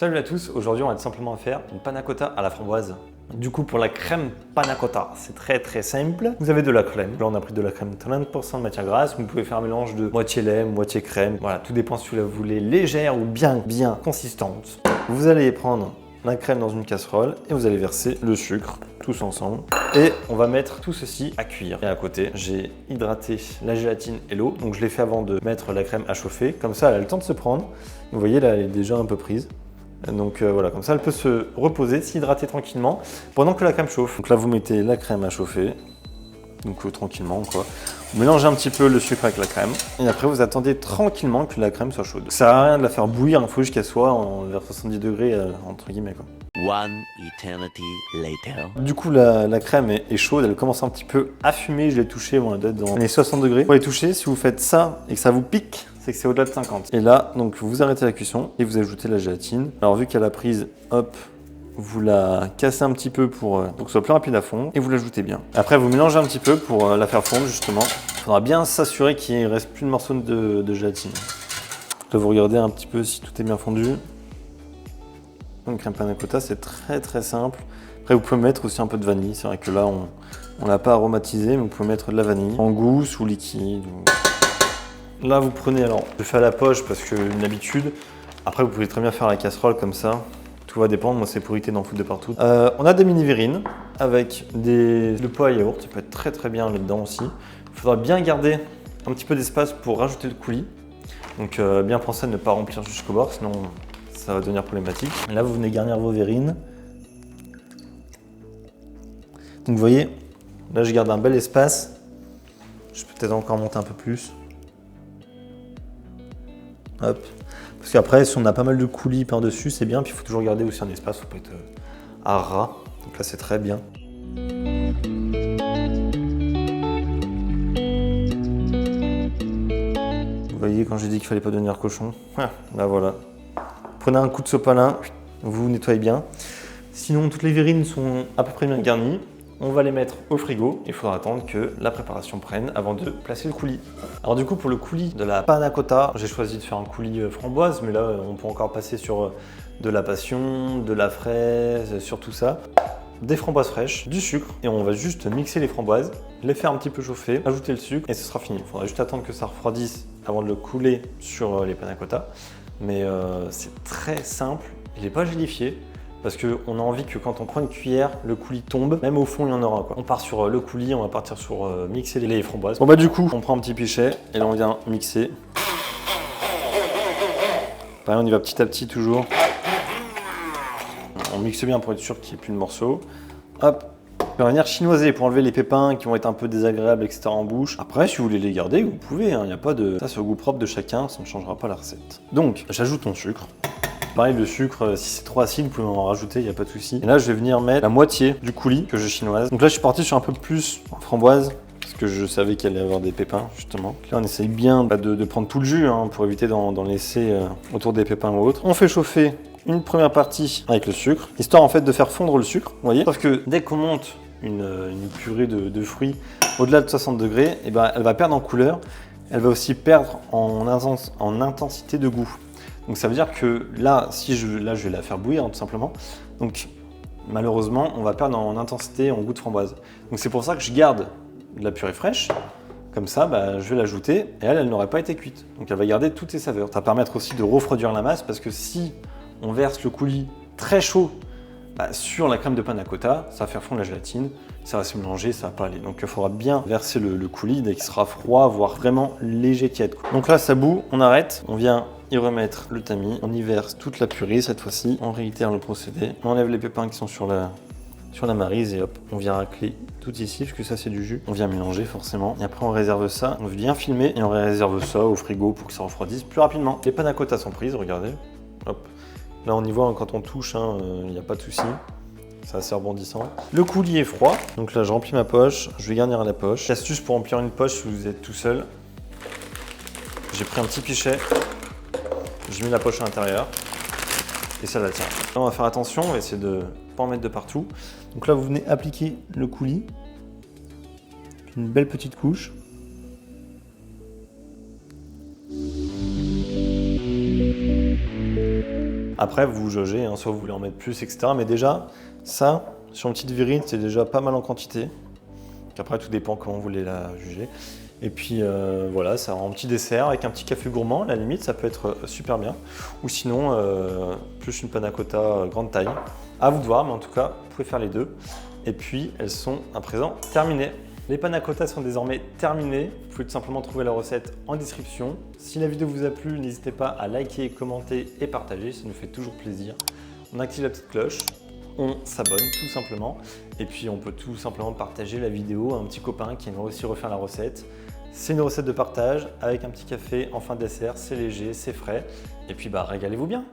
Salut à tous, aujourd'hui on va tout simplement faire une panna cotta à la framboise. Du coup pour la crème panna cotta, c'est très simple. Vous avez de la crème, là on a pris de la crème 30% de matière grasse. Vous pouvez faire un mélange de moitié lait, moitié crème. Voilà, tout dépend si vous la voulez légère ou bien consistante. Vous allez prendre la crème dans une casserole et vous allez verser le sucre tous ensemble. Et on va mettre tout ceci à cuire. Et à côté, j'ai hydraté la gélatine et l'eau. Donc je l'ai fait avant de mettre la crème à chauffer. Comme ça, elle a le temps de se prendre. Vous voyez là, elle est déjà un peu prise. Donc voilà, comme ça elle peut se reposer, s'hydrater tranquillement pendant que la crème chauffe. Donc là vous mettez la crème à chauffer, donc tranquillement quoi. Vous mélangez un petit peu le sucre avec la crème et après vous attendez tranquillement que la crème soit chaude. Ça sert à rien de la faire bouillir, il faut juste qu'elle soit vers 70 degrés entre guillemets quoi. One eternity later. Du coup la crème est chaude, elle commence un petit peu à fumer, je l'ai touchée, bon, elle doit être dans les 60 degrés. Pour les toucher, si vous faites ça et que ça vous pique, c'est que c'est au-delà de 50. Et là, donc vous arrêtez la cuisson et vous ajoutez la gélatine. Alors vu qu'elle a prise, hop, vous la cassez un petit peu pour que ce soit plus rapide à fondre et vous l'ajoutez bien. Après vous mélangez un petit peu pour la faire fondre justement. Il faudra bien s'assurer qu'il ne reste plus de morceaux de gélatine. Là vous regardez un petit peu si tout est bien fondu. Donc crème panna cotta, c'est très simple. Après vous pouvez mettre aussi un peu de vanille. C'est vrai que là on l'a pas aromatisé, mais vous pouvez mettre de la vanille en gousse ou liquide. Là vous prenez, alors je fais à la poche parce que une habitude. Après vous pouvez très bien faire à la casserole comme ça. Tout va dépendre, moi c'est pour éviter d'en foutre de partout. On a des mini verrines avec le pot à yaourt, ça peut être très bien là-dedans aussi. Il faudra bien garder un petit peu d'espace pour rajouter le coulis. Donc bien penser à ne pas remplir jusqu'au bord, sinon ça va devenir problématique. Et là vous venez garnir vos verrines. Donc vous voyez, là je garde un bel espace. Je peux peut-être encore monter un peu plus. Hop. Parce qu'après, si on a pas mal de coulis par-dessus, c'est bien. Puis il faut toujours garder aussi un espace, il ne faut pas être à ras. Donc là, c'est très bien. Vous voyez, quand j'ai dit qu'il fallait pas devenir cochon, là voilà. Prenez un coup de sopalin, vous nettoyez bien. Sinon, toutes les verrines sont à peu près bien garnies. On va les mettre au frigo. Il faudra attendre que la préparation prenne avant de placer le coulis. Alors du coup, pour le coulis de la panna cotta, j'ai choisi de faire un coulis framboise, mais là, on peut encore passer sur de la passion, de la fraise, sur tout ça. Des framboises fraîches, du sucre, et on va juste mixer les framboises, les faire un petit peu chauffer, ajouter le sucre, et ce sera fini. Il faudra juste attendre que ça refroidisse avant de le couler sur les panna cotta. Mais c'est très simple, il n'est pas gélifié. Parce qu'on a envie que quand on prend une cuillère, le coulis tombe, même au fond il y en aura quoi. On part sur le coulis, on va partir sur mixer les framboises. Bon bah du coup, on prend un petit pichet et là on vient mixer. Pareil, on y va petit à petit toujours. On mixe bien pour être sûr qu'il n'y ait plus de morceaux. Hop, on va venir chinoiser pour enlever les pépins qui vont être un peu désagréables, etc. en bouche. Après, si vous voulez les garder, vous pouvez, il n'y a pas de... Ça c'est au goût propre de chacun, ça ne changera pas la recette. Donc, j'ajoute mon sucre. Pareil, le sucre, si c'est trop acide, vous pouvez en rajouter, il n'y a pas de souci. Et là, je vais venir mettre la moitié du coulis que je chinoise. Donc là, je suis parti sur un peu plus en framboise, parce que je savais qu'il allait y avoir des pépins, justement. Là, on essaye bien de prendre tout le jus, pour éviter d'en laisser autour des pépins ou autres. On fait chauffer une première partie avec le sucre, histoire en fait de faire fondre le sucre, vous voyez. Sauf que dès qu'on monte une purée de fruits au-delà de 60 degrés, et ben, elle va perdre en couleur, elle va aussi perdre en intensité de goût. Donc ça veut dire que là, je vais la faire bouillir tout simplement. Donc malheureusement, on va perdre en intensité, en goût de framboise. Donc c'est pour ça que je garde de la purée fraîche. Comme ça, je vais l'ajouter et elle n'aurait pas été cuite. Donc elle va garder toutes ses saveurs. Ça va permettre aussi de refroidir la masse parce que si on verse le coulis très chaud sur la crème de panna cotta, ça va faire fondre la gélatine, ça va se mélanger, ça va pas aller. Donc il faudra bien verser le coulis dès qu'il sera froid, voire vraiment léger tiède. Donc là, ça bout, on arrête, on vient y remettre le tamis, on y verse toute la purée cette fois-ci, on réitère le procédé, on enlève les pépins qui sont sur la maryse et hop, on vient racler tout ici, parce que ça c'est du jus, on vient mélanger forcément, et après on réserve ça, on vient filmer et on réserve ça au frigo pour que ça refroidisse plus rapidement. Les panna cotta sont prises, regardez, hop, là on y voit quand on touche, il n'y a pas de souci. C'est assez rebondissant. Le coulis est froid, donc là je remplis ma poche, je vais garnir à la poche. L'astuce pour remplir une poche si vous êtes tout seul, j'ai pris un petit pichet. Je mets la poche à l'intérieur et ça la tient. Là, on va faire attention, on va essayer de ne pas en mettre de partout. Donc là, vous venez appliquer le coulis, une belle petite couche. Après, vous jaugez, hein, soit vous voulez en mettre plus, etc. Mais déjà, ça, sur une petite virine, c'est déjà pas mal en quantité. Après, tout dépend comment vous voulez la juger. Et puis voilà, ça rend un petit dessert avec un petit café gourmand, à la limite, ça peut être super bien. Ou sinon, plus une panna cotta grande taille. À vous de voir, mais en tout cas, vous pouvez faire les deux. Et puis, elles sont à présent terminées. Les panna cotta sont désormais terminés. Vous pouvez tout simplement trouver la recette en description. Si la vidéo vous a plu, n'hésitez pas à liker, commenter et partager, ça nous fait toujours plaisir. On active la petite cloche, on s'abonne tout simplement. Et puis on peut tout simplement partager la vidéo à un petit copain qui aimerait aussi refaire la recette. C'est une recette de partage avec un petit café en fin de dessert, c'est léger, c'est frais. Et puis régalez-vous bien.